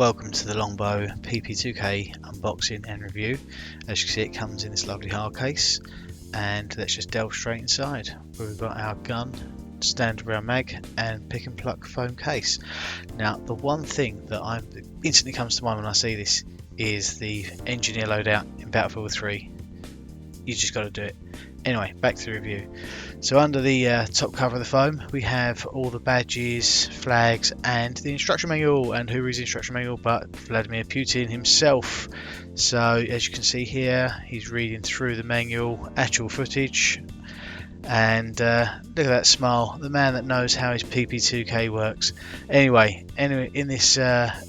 Welcome to the Longbow PP2K unboxing and review. As you can see, it comes in this lovely hard case, and let's just delve straight inside where we've got our gun, standard round mag and pick and pluck foam case. Now the one thing that instantly comes to mind when I see this is the engineer loadout in Battlefield 3. You just got to do it. Anyway, back to the review. So under the top cover of the foam, we have all the badges, flags, and the instruction manual. And who reads the instruction manual but Vladimir Putin himself? So as you can see here, he's reading through the manual, actual footage, and look at that smile, the man that knows how his PP2K works. Anyway, in this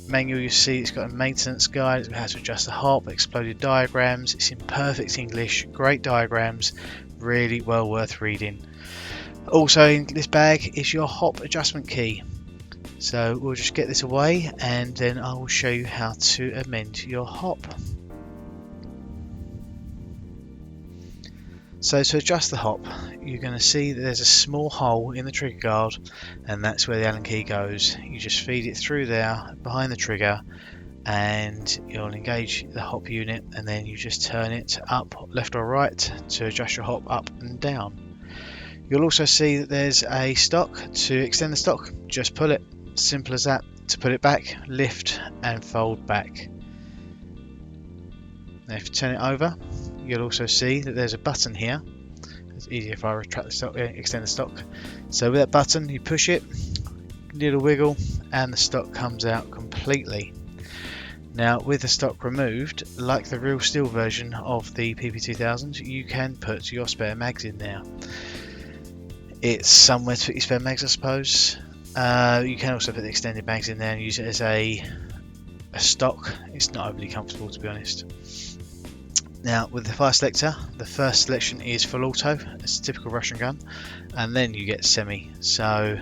manual you see it's got a maintenance guide, it's how to adjust the hop, exploded diagrams, it's in perfect English, great diagrams, really well worth reading. Also in this bag is your hop adjustment key. So we'll just get this away and then I will show you how to amend your hop. So to adjust the hop, you're going to see that there's a small hole in the trigger guard, and that's where the Allen key goes. You just feed it through there behind the trigger and you'll engage the hop unit, and then you just turn it up, left or right to adjust your hop up and down. You'll also see that there's a stock. To extend the stock, just pull it, simple as that. To put it back, lift and fold back. Now if you turn it over, you'll also see that there's a button here. It's easier if I retract the stock, extend the stock. So with that button, you push it, little wiggle, and the stock comes out completely. Now with the stock removed, like the real steel version of the PP2000, you can put your spare mags in there. It's somewhere to put your spare mags, I suppose. You can also put the extended mags in there and use it as a stock. It's not overly comfortable, to be honest. Now with the fire selector, the first selection is full auto, it's a typical Russian gun, and then you get semi. So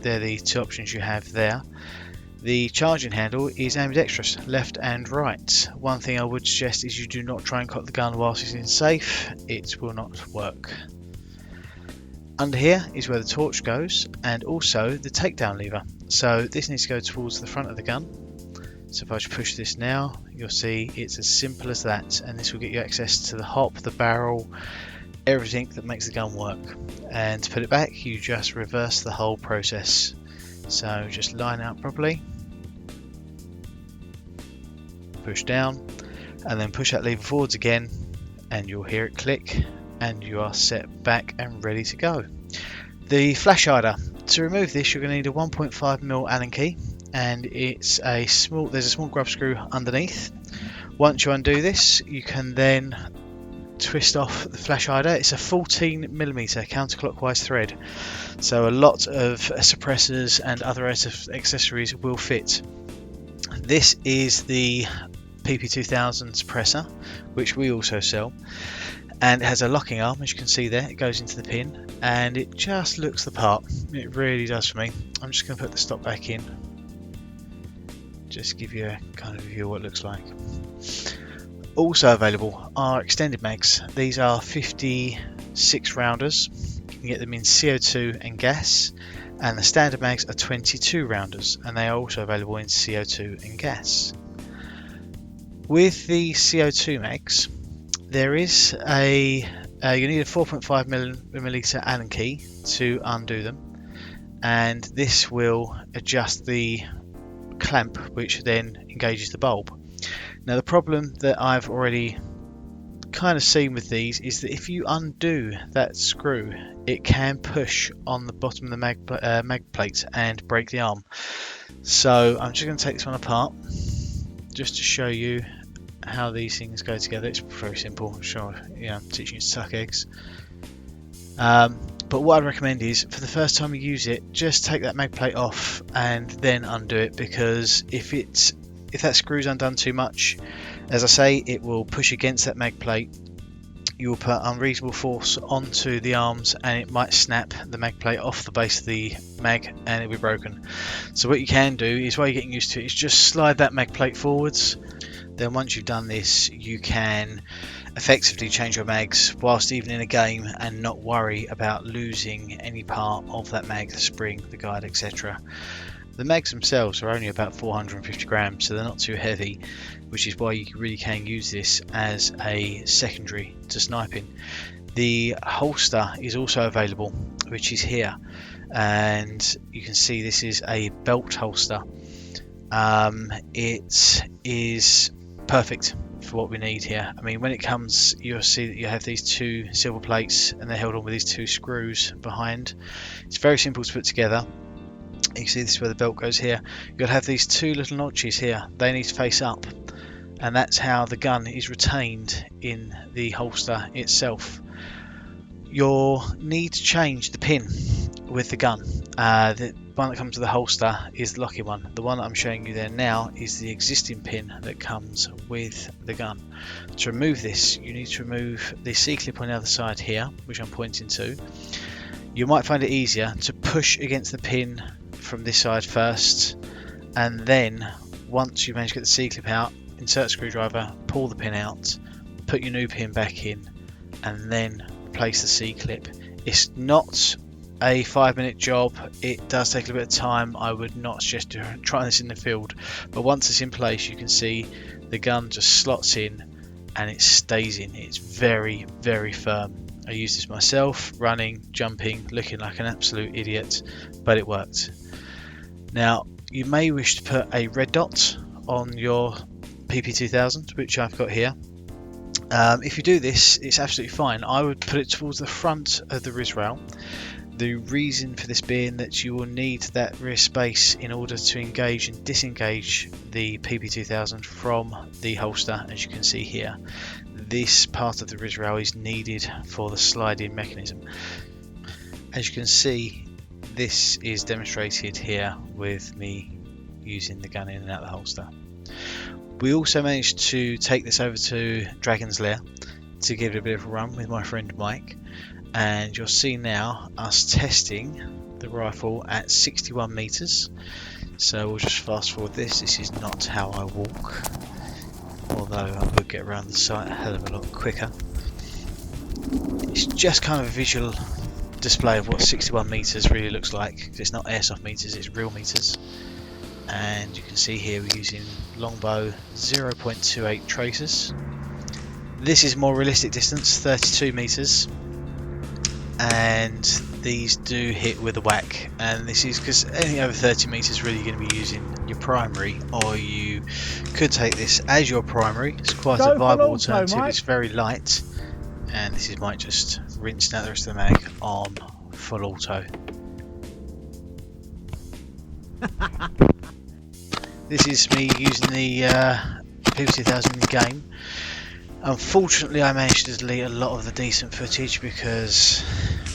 they're the two options you have there. The charging handle is ambidextrous, left and right. One thing I would suggest is you do not try and cock the gun whilst it's in safe, it will not work. Under here is where the torch goes, and also the takedown lever. So this needs to go towards the front of the gun. So if I just push this now, you'll see it's as simple as that, and this will get you access to the hop, the barrel, everything that makes the gun work. And to put it back, you just reverse the whole process. So just line it up properly, push down, and then push that lever forwards again, and you'll hear it click, and you are set back and ready to go. The flash hider. To remove this, you're going to need a 1.5mm Allen key, and there's a small grub screw underneath. Once you undo this, you can then twist off the flash hider. It's a 14mm counterclockwise thread, so a lot of suppressors and other accessories will fit. This is the PP2000 suppressor, which we also sell, and it has a locking arm, as you can see there. It goes into the pin and it just looks the part. It really does for me. I'm just going to put the stock back in, just give you a kind of view of what it looks like. Also available are extended mags. These are 56 rounders. You can get them in CO2 and gas, and the standard mags are 22 rounders, and they are also available in CO2 and gas. With the CO2 mags, there is you need a 4.5mm Allen key to undo them, and this will adjust the clamp which then engages the bulb. Now the problem that I've already kind of seen with these is that if you undo that screw, it can push on the bottom of the mag plate and break the arm. So I'm just going to take this one apart just to show you how these things go together. It's very simple. I'm sure, I'm teaching you to suck eggs. But what I'd recommend is, for the first time you use it, just take that mag plate off and then undo it, because if that screw's undone too much, as I say, it will push against that mag plate. You will put unreasonable force onto the arms and it might snap the mag plate off the base of the mag and it'll be broken. So what you can do is, while you're getting used to it, is just slide that mag plate forwards. Then once you've done this, you can effectively change your mags whilst even in a game and not worry about losing any part of that mag, the spring, the guide, etc. The mags themselves are only about 450 grams, so they're not too heavy, which is why you really can use this as a secondary to sniping. The holster is also available, which is here, and you can see this is a belt holster. It is perfect for what we need here. I mean, when it comes, you'll see that you have these two silver plates and they're held on with these two screws behind. It's very simple to put together. You can see this is where the belt goes here. You'll have these two little notches here. They need to face up, and that's how the gun is retained in the holster itself. You'll need to change the pin with the gun. The one that comes with the holster is the locking one. The one that I'm showing you there now is the existing pin that comes with the gun. To remove this, you need to remove the C-clip on the other side here, which I'm pointing to. You might find it easier to push against the pin from this side first, and then once you manage to get the C-clip out, insert a screwdriver, pull the pin out, put your new pin back in, and then replace the C-clip. It's not a 5-minute job. It does take a little bit of time. I would not suggest trying this in the field, but once it's in place, you can see the gun just slots in and it stays in. It's very, very firm. I used this myself, running, jumping, looking like an absolute idiot, but it worked. Now, you may wish to put a red dot on your PP2000, which I've got here. If you do this, it's absolutely fine. I would put it towards the front of the RIS rail. The reason for this being that you will need that rear space in order to engage and disengage the PP2000 from the holster, as you can see here. This part of the RIS rail is needed for the slide-in mechanism. As you can see, this is demonstrated here with me using the gun in and out of the holster. We also managed to take this over to Dragon's Lair to give it a bit of a run with my friend Mike, and you'll see now us testing the rifle at 61 meters. So we'll just fast forward this. This is not how I walk, although I would get around the site a hell of a lot quicker. It's just kind of a visual display of what 61 meters really looks like. It's not airsoft meters, it's real meters. And you can see here we're using longbow 0.28 tracers. This is more realistic distance, 32 meters, and these do hit with a whack. And this is because anything over 30 meters really you're going to be using your primary, or you could take this as your primary. It's quite a viable alternative. It's very light, and this is Mike just rinsing out the rest of the mag on full auto. This is me using the PP2000 in the game. Unfortunately, I managed to delete a lot of the decent footage because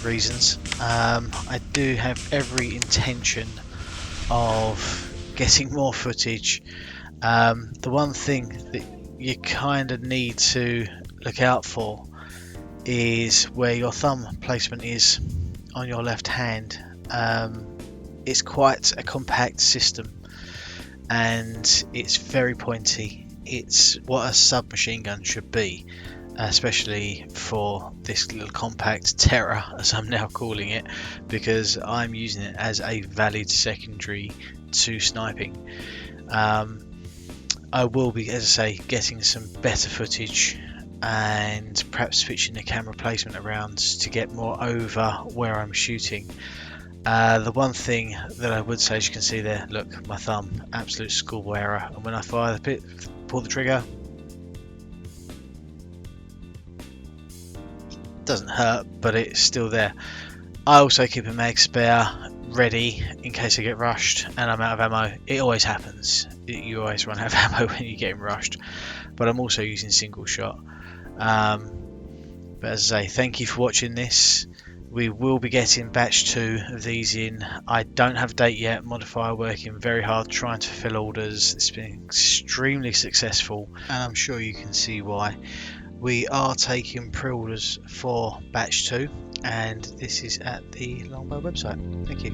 reasons. I do have every intention of getting more footage. The one thing that you kind of need to look out for is where your thumb placement is on your left hand. It's quite a compact system and it's very pointy. It's what a submachine gun should be, especially for this little compact terror, as I'm now calling it, because I'm using it as a valid secondary to sniping. I will be, as I say, getting some better footage and perhaps switching the camera placement around to get more over where I'm shooting. The one thing that I would say, as you can see there, look, my thumb, absolute schoolboy error, and when I fire the pit, pull the trigger, doesn't hurt, but it's still there. I also keep a mag spare ready in case I get rushed and I'm out of ammo. It always happens. You always run out of ammo when you're getting rushed, but I'm also using single shot. But as I say, thank you for watching this. We will be getting batch 2 of these in. I don't have a date yet. Modifier working very hard trying to fill orders. It's been extremely successful and I'm sure you can see why. We are taking pre-orders for batch 2 and this is at the Longbow website. Thank you.